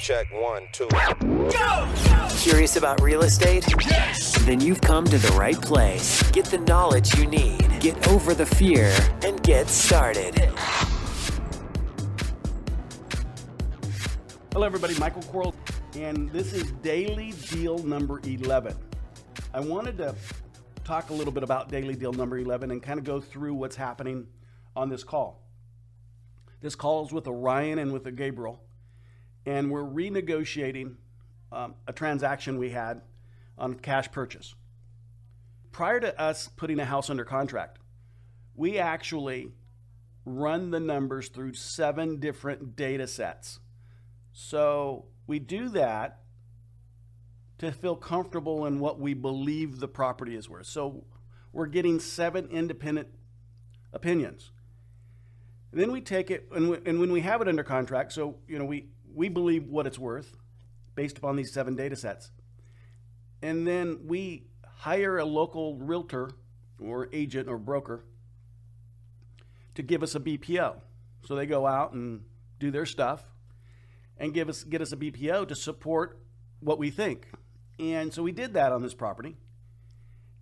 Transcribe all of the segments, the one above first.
Check 1, 2. Go! Curious about real estate? Yes! Then you've come to the right place. Get the knowledge you need. Get over the fear and get started. Hello everybody, Michael Quarles, and this is daily deal number 11. I wanted to talk a little bit about daily deal number 11 and kind of go through what's happening on this call. This call is with a Ryan and with a Gabriel, and we're renegotiating a transaction we had on cash purchase. Prior to us putting a house under contract, we actually run the numbers through 7 different data sets. So we do that to feel comfortable in what we believe the property is worth. So we're getting 7 independent opinions. And then we take it, and when we have it under contract, so we believe what it's worth based upon these 7 data sets. And then we hire a local realtor or agent or broker to give us a BPO. So they go out and do their stuff and get us a BPO to support what we think. And so we did that on this property.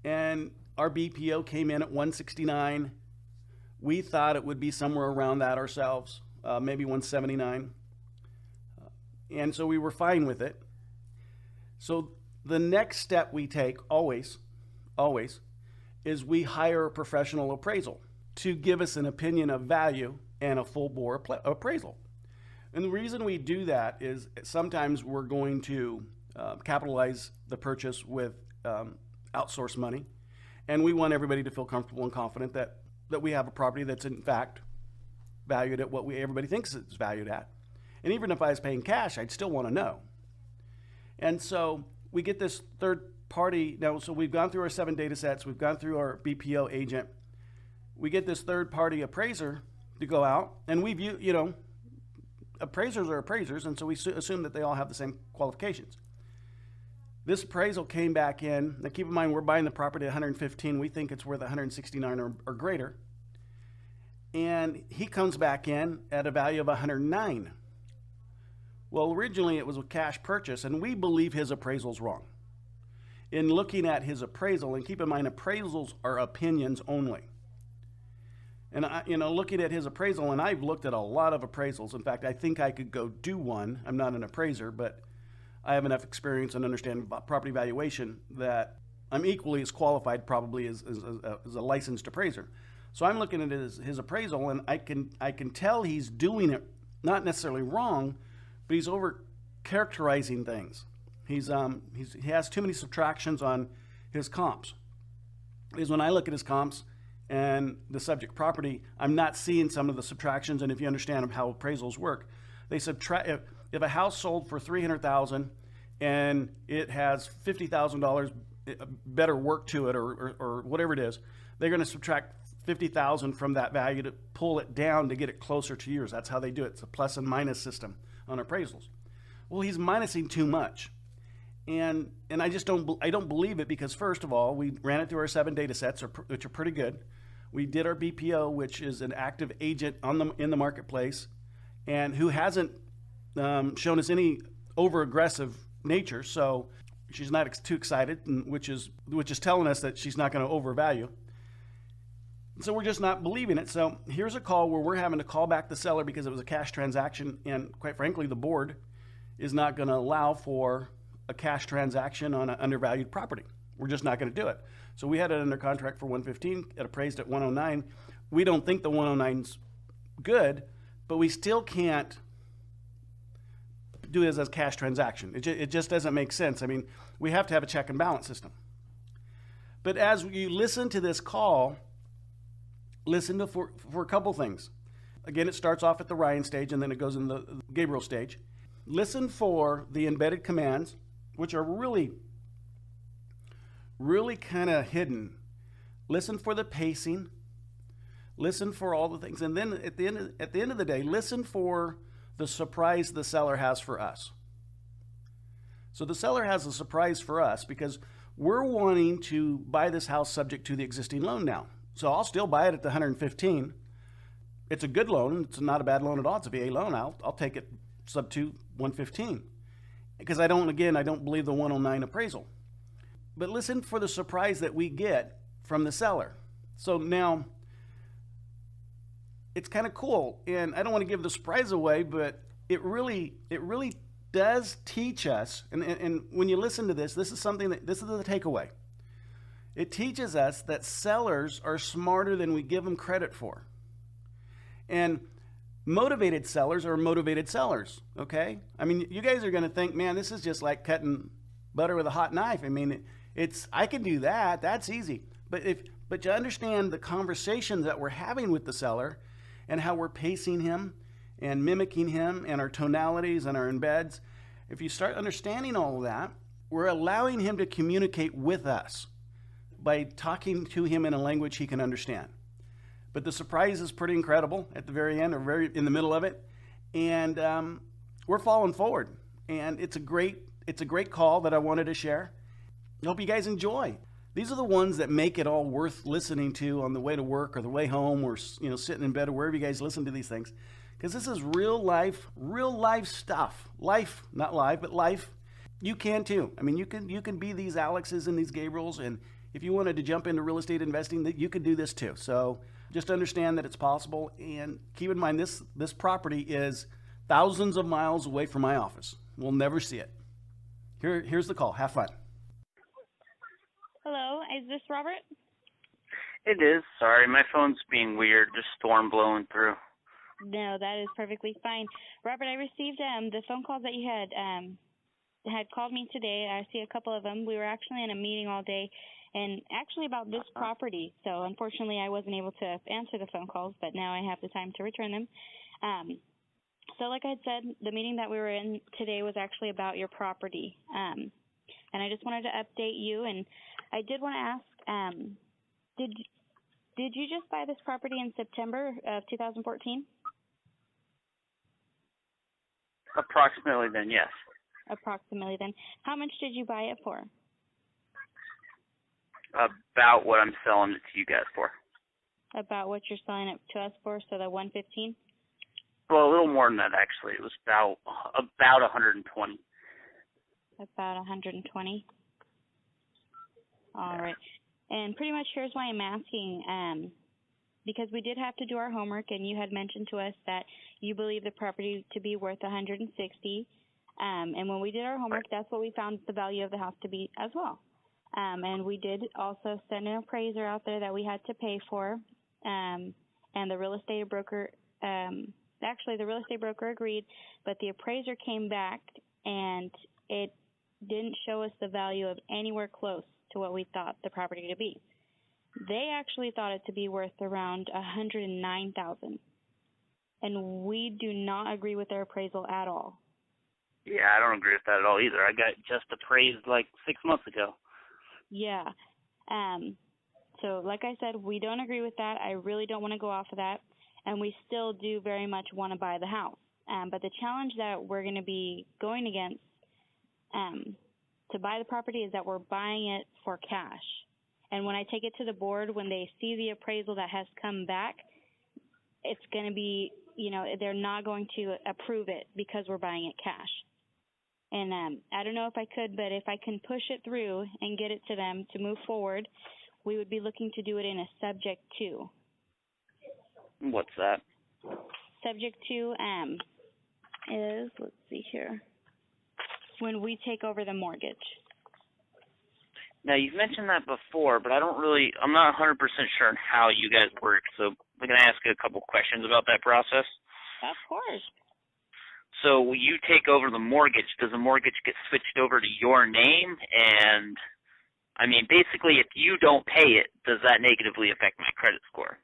And our BPO came in at 169. We thought it would be somewhere around that ourselves, maybe 179. And so we were fine with it. So the next step we take, always, is we hire a professional appraisal to give us an opinion of value and a full bore appraisal. And the reason we do that is sometimes we're going to capitalize the purchase with outsourced money. And we want everybody to feel comfortable and confident that we have a property that's in fact valued at what everybody thinks it's valued at. And even if I was paying cash, I'd still want to know. And so we get this third party. Now, so we've gone through our 7 data sets. We've gone through our BPO agent. We get this third party appraiser to go out. And we view, appraisers are appraisers. And so we assume that they all have the same qualifications. This appraisal came back in. Now, keep in mind, we're buying the property at 115. We think it's worth 169 or greater. And he comes back in at a value of 109. Well, originally it was a cash purchase, and we believe his appraisal's wrong. In looking at his appraisal, and keep in mind, appraisals are opinions only. And looking at his appraisal, and I've looked at a lot of appraisals. In fact, I think I could go do one. I'm not an appraiser, but I have enough experience and understanding about property valuation that I'm equally as qualified probably as a licensed appraiser. So I'm looking at his appraisal, and I can tell he's doing it not necessarily wrong, but he's over characterizing things. He has too many subtractions on his comps. Because when I look at his comps and the subject property, I'm not seeing some of the subtractions. And if you understand how appraisals work, they subtract. If a house sold for $300,000 and it has $50,000 better work to it, or whatever it is, they're going to subtract $50,000 from that value to pull it down to get it closer to yours. That's how they do it. It's a plus and minus system on appraisals. Well, he's minusing too much. And I just don't believe it, because first of all, we ran it through our 7 data sets, which are pretty good. We did our BPO, which is an active agent in the marketplace, and who hasn't shown us any over aggressive nature. So she's not too excited, which is telling us that she's not going to overvalue. So we're just not believing it. So here's a call where we're having to call back the seller because it was a cash transaction, and quite frankly, the board is not going to allow for a cash transaction on an undervalued property. We're just not going to do it. So we had it under contract for 115. It appraised at 109. We don't think the 109's good, but we still can't do it as a cash transaction. It just doesn't make sense. I mean, we have to have a check and balance system. But as you listen to this call, listen to for a couple things. Again, it starts off at the Ryan stage, and then it goes in the Gabriel stage. Listen for the embedded commands, which are really kind of hidden. Listen for the pacing. Listen for all the things. And then at the end of the day, listen for the surprise the seller has for us. So the seller has a surprise for us because we're wanting to buy this house subject to the existing loan now. So I'll still buy it at the 115. It's a good loan. It's not a bad loan at all. It's a VA loan. I'll take it sub 2, 115 because I don't believe the 109 appraisal. But listen for the surprise that we get from the seller. So now it's kind of cool, and I don't want to give the surprise away, but it really does teach us, and when you listen to this is the takeaway. It teaches us that sellers are smarter than we give them credit for. And motivated sellers are motivated sellers, okay? I mean, you guys are going to think, man, this is just like cutting butter with a hot knife. I mean, I can do that. That's easy. But you understand the conversations that we're having with the seller and how we're pacing him and mimicking him and our tonalities and our embeds. If you start understanding all of that, we're allowing him to communicate with us by talking to him in a language he can understand. But the surprise is pretty incredible at the very end, or very in the middle of it, and we're falling forward. And it's a great call that I wanted to share. I hope you guys enjoy. These are the ones that make it all worth listening to on the way to work or the way home, or sitting in bed, or wherever you guys listen to these things, because this is real life stuff. Life, not live, but life. You can too. I mean, you can be these Alexes and these Gabriels, and if you wanted to jump into real estate investing, that you could do this too. So just understand that it's possible, and keep in mind this property is thousands of miles away from my office. We'll never see it. Here's the call. Have fun. Hello, is this Robert? It is. Sorry, my phone's being weird. Just storm blowing through. No, that is perfectly fine. Robert, I received the phone calls that you had called me today. I see a couple of them. We were actually in a meeting all day, and actually about this property. So unfortunately, I wasn't able to answer the phone calls, but now I have the time to return them. So like I had said, the meeting that we were in today was actually about your property. And I just wanted to update you, and I did want to ask, did you just buy this property in September of 2014? Approximately then, yes. Approximately then. How much did you buy it for? About what I'm selling it to you guys for. About what you're selling it to us for, so the 115? Well, a little more than that, actually. It was about 120. About 120. All right. And pretty much here's why I'm asking, because we did have to do our homework, and you had mentioned to us that you believe the property to be worth 160. And when we did our homework, that's what we found the value of the house to be as well. And we did also send an appraiser out there that we had to pay for, and the real estate broker, the real estate broker agreed, but the appraiser came back and it didn't show us the value of anywhere close to what we thought the property to be. They actually thought it to be worth around $109,000, and we do not agree with their appraisal at all. Yeah, I don't agree with that at all either. I got just appraised like 6 months ago. Yeah. So like I said, we don't agree with that. I really don't want to go off of that, and we still do very much want to buy the house. But the challenge that we're going to be going against to buy the property is that we're buying it for cash. And when I take it to the board, when they see the appraisal that has come back, it's going to be, they're not going to approve it because we're buying it cash. And I don't know if I could, but if I can push it through and get it to them to move forward, we would be looking to do it in a subject to. What's that? Subject to is, let's see here, when we take over the mortgage. Now, you've mentioned that before, but I'm not 100% sure on how you guys work, so I'm going to ask you a couple questions about that process. Of course. So when you take over the mortgage, does the mortgage get switched over to your name? And, I mean, basically, if you don't pay it, does that negatively affect my credit score?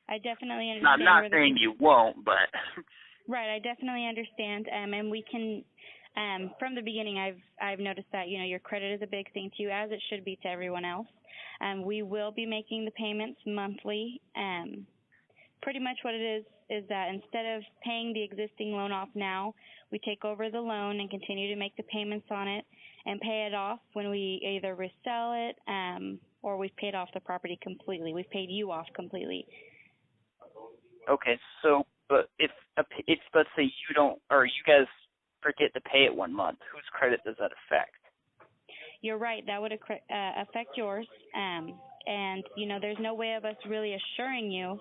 I definitely understand. Not saying you won't, but... Right, I definitely understand. And we can... from the beginning, I've noticed that, your credit is a big thing to you, as it should be to everyone else. We will be making the payments monthly. Pretty much what it is that instead of paying the existing loan off now, we take over the loan and continue to make the payments on it and pay it off when we either resell it or we've paid off the property completely. We've paid you off completely. Okay, so, but if let's say you don't, or you guys forget to pay it 1 month, whose credit does that affect? You're right. That would affect yours. And, you know, there's no way of us really assuring you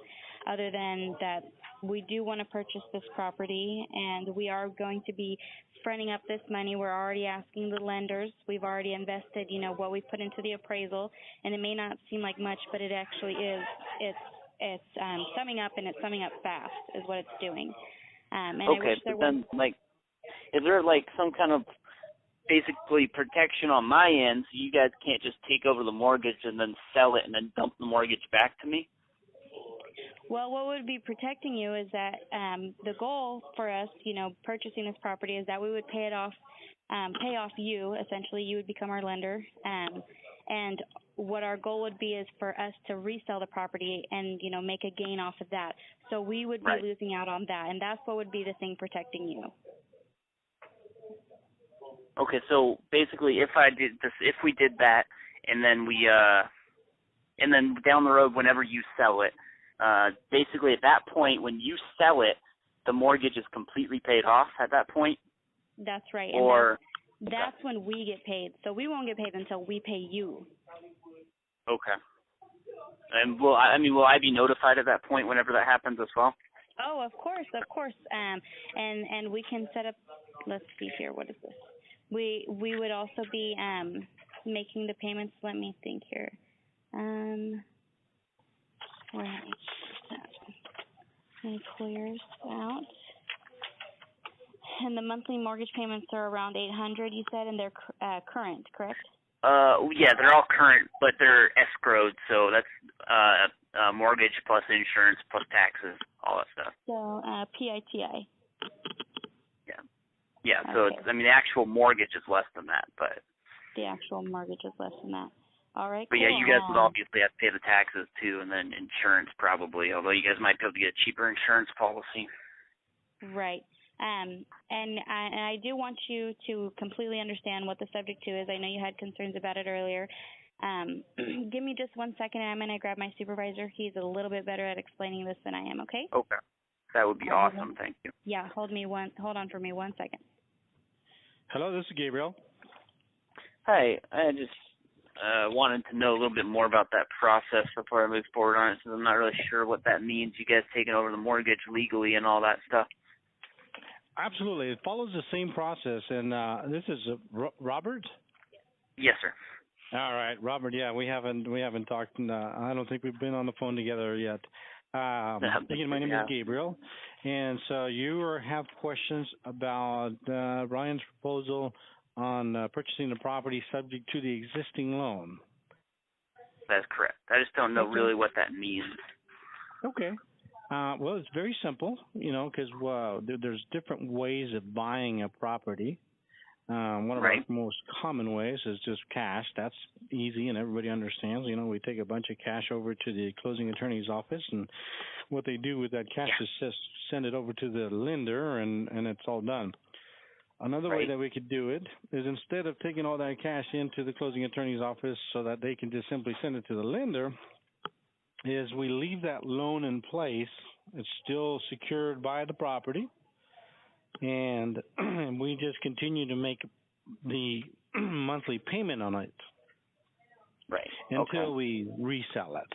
other than that we do want to purchase this property, and we are going to be fronting up this money. We're already asking the lenders. We've already invested, you know, what we put into the appraisal, and it may not seem like much, but it actually is. It's summing up, and it's summing up fast is what it's doing. And okay, I wish there but then, was, like, is there, like, some kind of basically protection on my end so you guys can't just take over the mortgage and then sell it and then dump the mortgage back to me? well, what would be protecting you is that the goal for us, you know, purchasing this property is that we would pay off you. Essentially, you would become our lender. And what our goal would be is for us to resell the property and, you know, make a gain off of that. So we would be losing out on that, and that's what would be the thing protecting you. Okay, so basically, if we did that, and then and then down the road, whenever you sell it, basically at that point, when you sell it, the mortgage is completely paid off at that point. That's right. Or and that's when we get paid. So we won't get paid until we pay you. Okay. And will I be notified at that point whenever that happens as well? Oh, of course. And we can set up. Let's see here. What is this? We would also be making the payments. Let me think here. Where is that? And clears out. And the monthly mortgage payments are around $800. You said, and they're current, correct? Yeah, they're all current, but they're escrowed. So that's mortgage plus insurance plus taxes, all that stuff. So PITI. Yeah, so okay. the actual mortgage is less than that, but the actual mortgage is less than that. All right. But cool. yeah, you guys would obviously have to pay the taxes too, and then insurance probably. Although you guys might be able to get a cheaper insurance policy. Right. And I do want you to completely understand what the subject to is. I know you had concerns about it earlier. Give me just 1 second, and I'm going to grab my supervisor. He's a little bit better at explaining this than I am. Okay. Okay. That would be awesome. Thank you. Yeah, hold on for me 1 second. Hello, this is Gabriel. Hi, I just wanted to know a little bit more about that process before I move forward on it, since I'm not really sure what that means, you guys taking over the mortgage legally and all that stuff. Absolutely. It follows the same process, and this is Robert? Yes, sir. All right, Robert, yeah, we haven't talked, I don't think we've been on the phone together yet. Again, my name is Gabriel, and so you have questions about Ryan's proposal on purchasing the property subject to the existing loan. That's correct. I just don't know really what that means. Okay. Well, it's very simple, because there's different ways of buying a property. One of our most common ways is just cash. That's easy and everybody understands. We take a bunch of cash over to the closing attorney's office, and what they do with that cash is just send it over to the lender, and it's all done. Another way that we could do it is, instead of taking all that cash into the closing attorney's office so that they can just simply send it to the lender, is we leave that loan in place. It's still secured by the property, and we just continue to make the monthly payment on it until we resell it.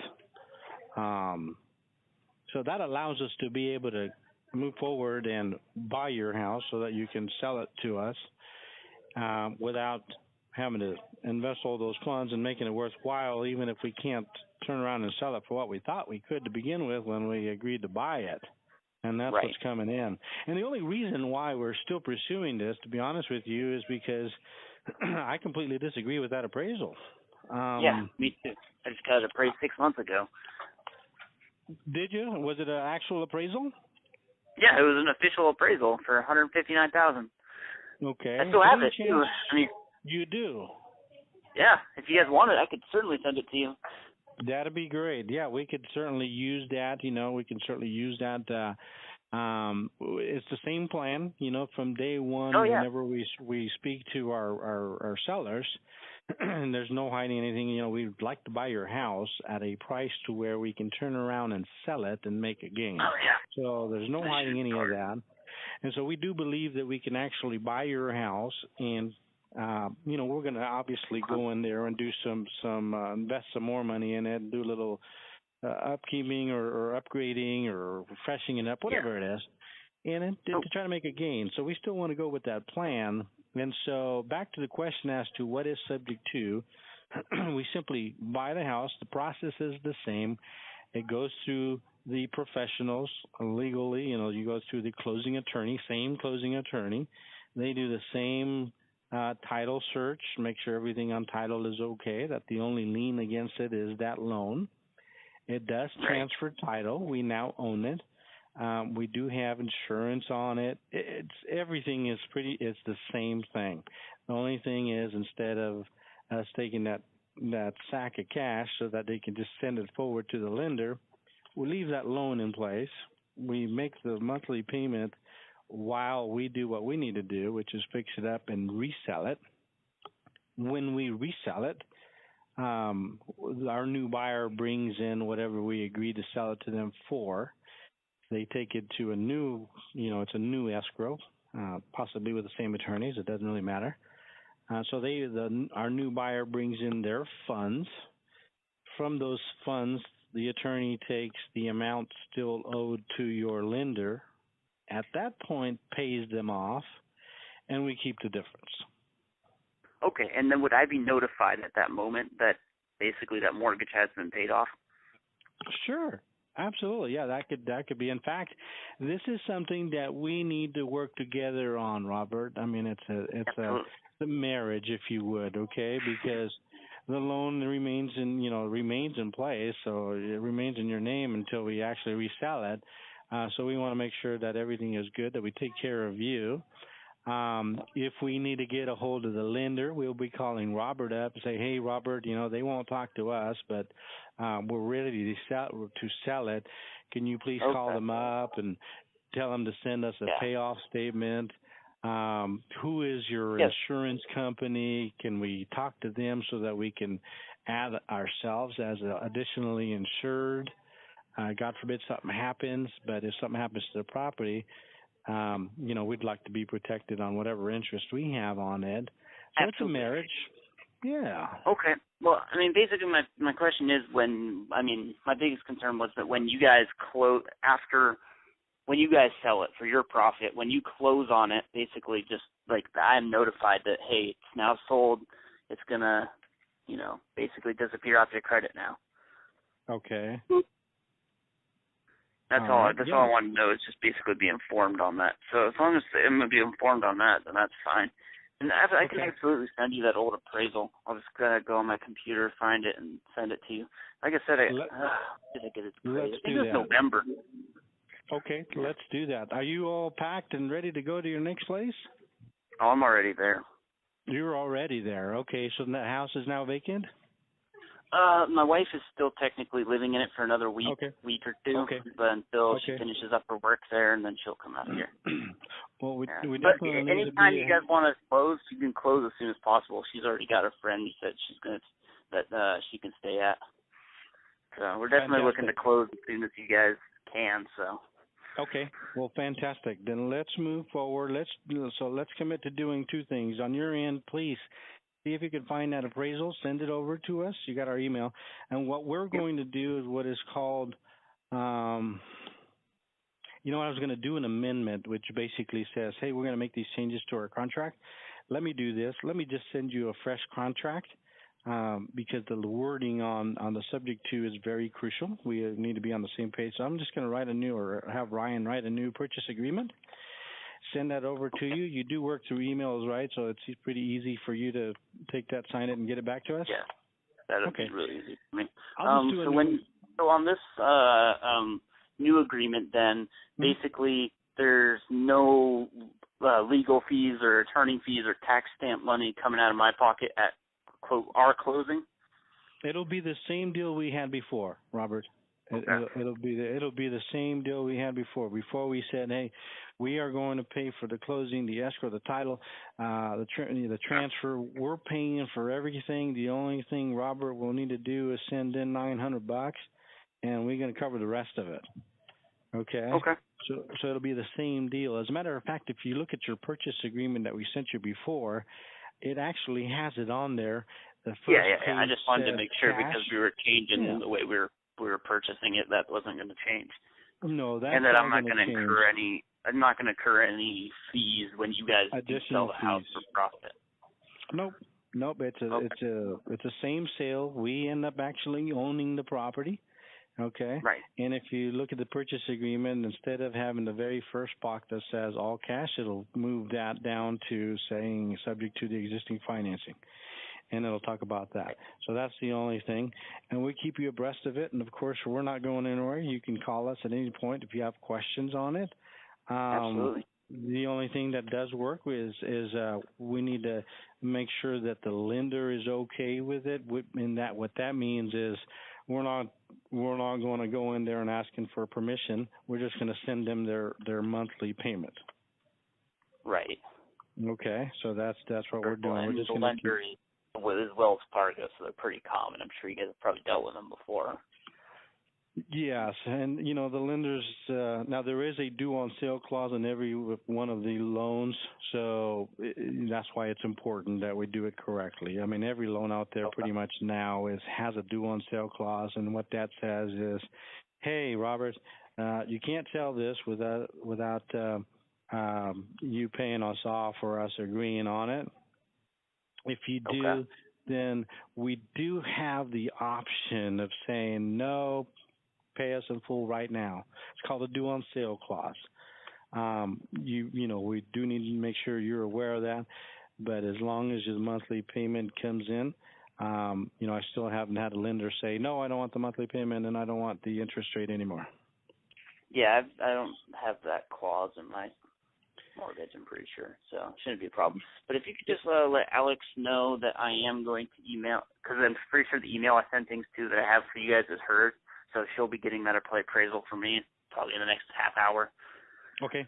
So that allows us to be able to move forward and buy your house so that you can sell it to us without having to invest all those funds and making it worthwhile, even if we can't turn around and sell it for what we thought we could to begin with when we agreed to buy it. And that's what's coming in. And the only reason why we're still pursuing this, to be honest with you, is because I completely disagree with that appraisal. Yeah, me too. I just got it appraised 6 months ago. Did you? Was it an actual appraisal? Yeah, it was an official appraisal for $159,000. Okay. I still have it too. You do? Yeah. If you guys want it, I could certainly send it to you. That'd be great. Yeah, we could certainly use that. We can certainly use that. It's the same plan, from day one. Whenever we speak to our sellers, and there's no hiding anything. We'd like to buy your house at a price to where we can turn around and sell it and make a gain. Oh, yeah. So there's no hiding any of that. And so we do believe that we can actually buy your house, and we're going to obviously go in there and do some invest some more money in it, and do a little upkeeping or upgrading or freshening it up, whatever it is, and to try to make a gain. So we still want to go with that plan. And so back to the question as to what is subject to, we simply buy the house. The process is the same. It goes through the professionals legally. You go through the closing attorney, same closing attorney. They do the same title search, make sure everything on title is okay, that the only lien against it is that loan. It does transfer title. We now own it. We do have insurance on it. Everything is it's the same thing. The only thing is, instead of us taking that sack of cash so that they can just send it forward to the lender, we leave that loan in place. We make the monthly payment while we do what we need to do, which is fix it up and resell it. When we resell it, our new buyer brings in whatever we agreed to sell it to them for. They take it to a new, it's a new escrow, possibly with the same attorneys. It doesn't really matter. So our new buyer brings in their funds. From those funds, the attorney takes the amount still owed to your lender. At that point, pays them off, and we keep the difference. Okay, and then would I be notified at that moment that basically that mortgage has been paid off? Sure, absolutely. Yeah, that could be. In fact, this is something that we need to work together on, Robert. I mean, it's a marriage, if you would, okay? Because the loan remains in place, so it remains in your name until we actually resell it. So we want to make sure that everything is good, that we take care of you. If we need to get a hold of the lender, we'll be calling Robert up and say, hey, Robert, they won't talk to us, but we're ready to sell it. Can you please call them up and tell them to send us a payoff statement? Who is your insurance company? Can we talk to them so that we can add ourselves as additionally insured? God forbid something happens, but if something happens to the property, we'd like to be protected on whatever interest we have on it. So it's a marriage. Yeah. Okay. Well, I mean, basically my question is my biggest concern was that when you guys when you guys sell it for your profit, when you close on it, basically just like I'm notified that, hey, it's now sold. It's going to, basically disappear off your credit now. Okay. That's all I want to know is just basically be informed on that. So as long as I'm going to be informed on that, then that's fine. And I can absolutely send you that old appraisal. I'll just go on my computer, find it, and send it to you. Like I said, did I get it appraised? I think it was November. Okay, let's do that. Are you all packed and ready to go to your next place? Oh, I'm already there. You're already there. Okay, so that house is now vacant? My wife is still technically living in it for another week or two, but until she finishes up her work there, and then she'll come out here. Well, we definitely but anytime you guys want to close, you can close as soon as possible. She's already got a friend who said she can stay at. So we're definitely looking to close as soon as you guys can. So. Okay. Well, fantastic. Then let's move forward. Let's commit to doing two things. On your end, please see if you can find that appraisal. Send it over to us. You got our email. And what we're going to do is what is called, I was going to do an amendment, which basically says, hey, we're going to make these changes to our contract. Let me do this. Let me just send you a fresh contract because the wording on the subject to is very crucial. We need to be on the same page. So I'm just going to have Ryan write a new purchase agreement. Send that over to you. You do work through emails, right? So it's pretty easy for you to take that, sign it, and get it back to us? Yeah, that'll be really easy for me. So on this new agreement, then, basically there's no legal fees or attorney fees or tax stamp money coming out of my pocket at our closing? It'll be the same deal we had before, Robert. Okay. It'll be the same deal we had before. Before we said, hey, we are going to pay for the closing, the escrow, the title, the transfer. We're paying for everything. The only thing Robert will need to do is send in $900, and we're going to cover the rest of it. Okay. So it'll be the same deal. As a matter of fact, if you look at your purchase agreement that we sent you before, it actually has it on there. The first page I just wanted to make sure cash. because we were changing the way we were purchasing it. That wasn't going to change. No, that's and that I'm not going to incur any. I'm not going to incur any fees when you guys sell the house for profit. Nope. It's a same sale. We end up actually owning the property. Okay. Right. And if you look at the purchase agreement, instead of having the very first box that says all cash, it'll move that down to saying subject to the existing financing. And it'll talk about that. So that's the only thing. And we keep you abreast of it. And, of course, we're not going anywhere. You can call us at any point if you have questions on it. Absolutely. The only thing that does work is we need to make sure that the lender is okay with it. And that what that means is we're not going to go in there and asking for permission. We're just going to send them their monthly payment. Right. Okay. So that's what we're doing. And we're just the lender is Wells Fargo, so they're pretty common. I'm sure you guys have probably dealt with them before. Yes, and the lenders now there is a due on sale clause in every one of the loans, so that's why it's important that we do it correctly. I mean, every loan out there pretty much now has a due on sale clause, and what that says is, hey, Robert, you can't sell this without you paying us off or us agreeing on it. If you do, then we do have the option of saying no. Pay us in full right now. It's called a due on sale clause. We do need to make sure you're aware of that. But as long as your monthly payment comes in, I still haven't had a lender say, no, I don't want the monthly payment and I don't want the interest rate anymore. Yeah, I don't have that clause in my mortgage, I'm pretty sure, so it shouldn't be a problem. But if you could just let Alex know that I am going to email, because I'm pretty sure the email I send things to that I have for you guys is hers. So she'll be getting that appraisal from me probably in the next half hour. Okay.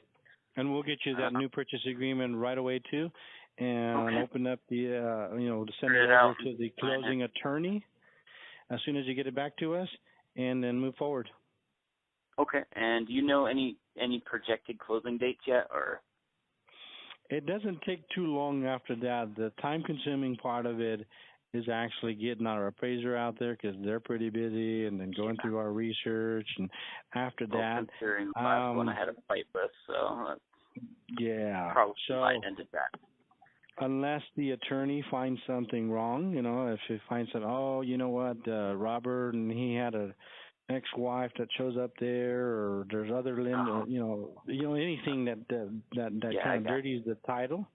And we'll get you that new purchase agreement right away, too, and open up the, to send it over to the closing attorney as soon as you get it back to us, and then move forward. Okay. And do you know any projected closing dates yet, or? It doesn't take too long after that. The time-consuming part of it is actually getting our appraiser out there because they're pretty busy, and then going through our research, and after that, considering the last one I had a fight with, so probably might end at that. Unless the attorney finds something wrong, if he finds that, Robert and he had a ex-wife that shows up there, or there's other anything that kind of dirties the title,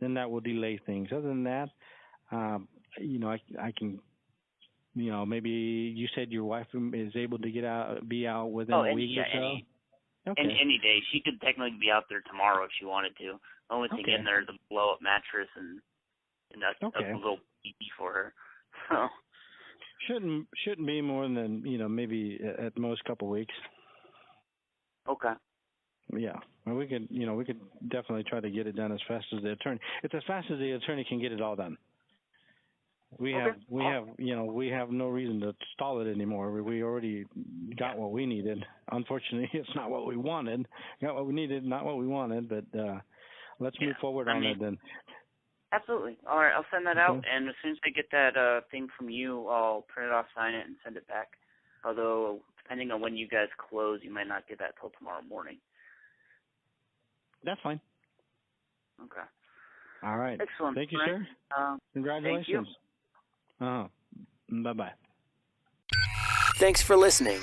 then that will delay things. Other than that, I can, maybe you said your wife is able to be out within a week or so? Any day. She could technically be out there tomorrow if she wanted to. The only thing in there is a blow-up mattress, and that's a little easy for her. So shouldn't be more than, maybe at most couple weeks. Okay. Yeah. Well, we could definitely try to get it done as fast as the attorney. It's as fast as the attorney can get it all done. We have no reason to stall it anymore. We already got what we needed. Unfortunately, it's not what we wanted. Got what we needed, not what we wanted. But let's move forward on it then. Absolutely. All right, I'll send that out, and as soon as I get that thing from you, I'll print it off, sign it, and send it back. Although, depending on when you guys close, you might not get that till tomorrow morning. That's fine. Okay. All right. Excellent. Thank you, sir. Congratulations. Thank you. Bye-bye. Thanks for listening